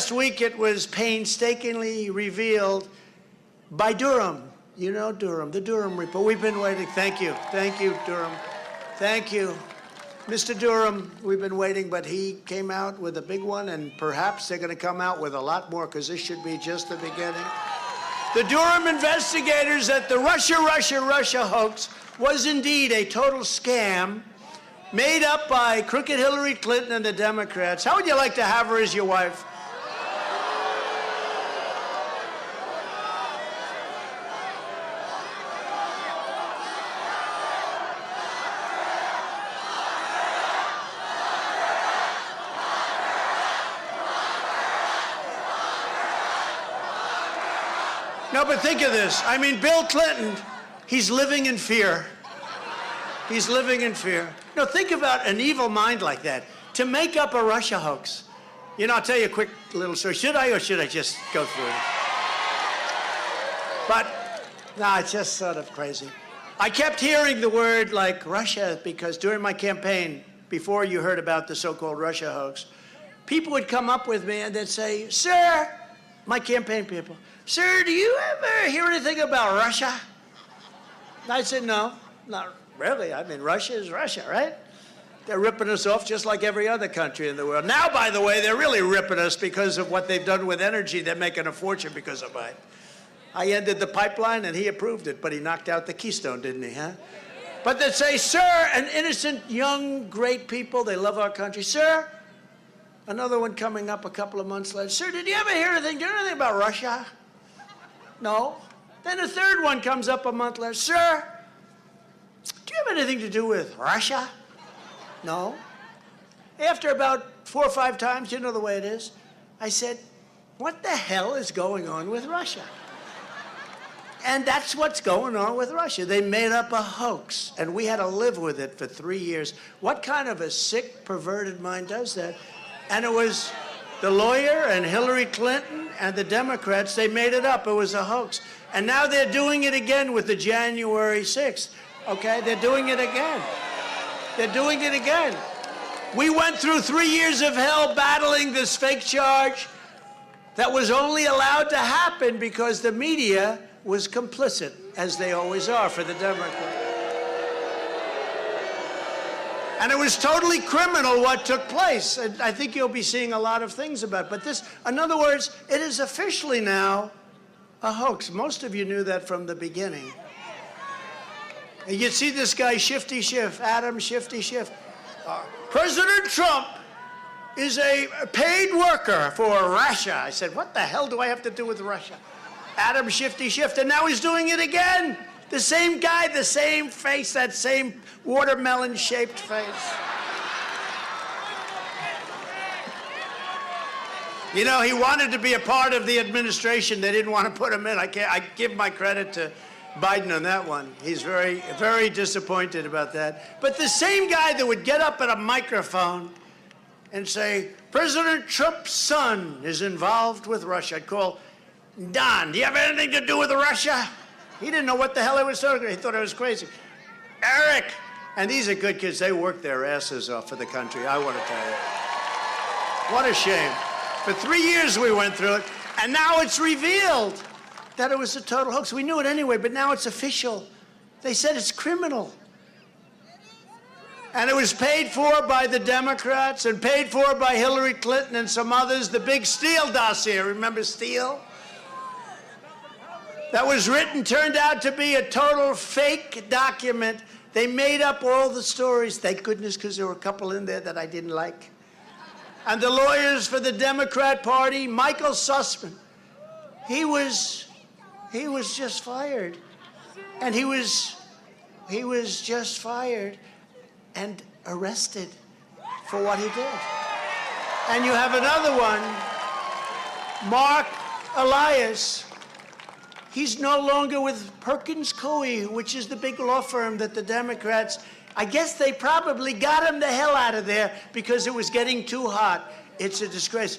last week it was painstakingly revealed by Durham. You know Durham, the Durham report. We've been waiting. Thank you, Durham. Thank you. Mr. Durham, we've been waiting, but he came out with a big one, and perhaps they're going to come out with a lot more, because this should be just the beginning. The Durham investigators at the Russia hoax was indeed a total scam made up by crooked Hillary Clinton and the Democrats. How would you like to have her as your wife? No, but think of this. I mean, Bill Clinton, he's living in fear. He's living in fear. No, think about an evil mind like that. To make up a Russia hoax. You know, I'll tell you a quick little story. Should I, or should I just go through it? But, no, it's just sort of crazy. I kept hearing the word, like, Russia, because during my campaign, before you heard about the so-called Russia hoax, people would come up with me and they'd say, "Sir," my campaign people, "Sir, do you ever hear anything about Russia?" And I said, "No, not really. I mean, Russia is Russia, right? They're ripping us off just like every other country in the world." Now, by the way, they're really ripping us because of what they've done with energy. They're making a fortune because of it. I ended the pipeline, and he approved it, but he knocked out the Keystone, didn't he, huh? But they say, "Sir," and innocent, young, great people, they love our country. "Sir," another one coming up a couple of months later, "Sir, did you ever hear anything? Do you know anything about Russia?" "No." Then a third one comes up a month later, "Sir, do you have anything to do with Russia?" "No." After about 4 or 5 times, you know the way it is, I said, "What the hell is going on with Russia?" And that's what's going on with Russia. They made up a hoax, and we had to live with it for 3 years. What kind of a sick, perverted mind does that? And it was the lawyer and Hillary Clinton and the Democrats. They made it up. It was a hoax. And now they're doing it again with the January 6th. Okay? They're doing it again. They're doing it again. We went through 3 years of hell battling this fake charge that was only allowed to happen because the media was complicit, as they always are for the Democrats. And it was totally criminal what took place. And I think you'll be seeing a lot of things about it. But this, in other words, it is officially now a hoax. Most of you knew that from the beginning. And you'd see this guy, Shifty Schiff, Adam Shifty Schiff. "President Trump is a paid worker for Russia." I said, "What the hell do I have to do with Russia?" Adam Shifty Schiff, and now he's doing it again. The same guy, the same face, that same watermelon-shaped face. You know, he wanted to be a part of the administration. They didn't want to put him in. I give my credit to Biden on that one. He's very, very disappointed about that. But the same guy that would get up at a microphone and say, "President Trump's son is involved with Russia." I'd call, "Don, do you have anything to do with Russia?" He didn't know what the hell I was talking about. He thought I was crazy. "Eric," and these are good kids. They work their asses off for the country, I want to tell you. What a shame. For 3 years we went through it, and now it's revealed that it was a total hoax. We knew it anyway, but now it's official. They said it's criminal. And it was paid for by the Democrats and paid for by Hillary Clinton and some others. The big Steele dossier, remember Steele? That was written, turned out to be a total fake document. They made up all the stories, thank goodness, because there were a couple in there that I didn't like. And the lawyers for the Democrat Party, Michael Sussman, he was just fired. And he was just fired and arrested for what he did. And you have another one, Mark Elias. He's no longer with Perkins Coie, which is the big law firm that the Democrats, I guess they probably got him the hell out of there because it was getting too hot. It's a disgrace.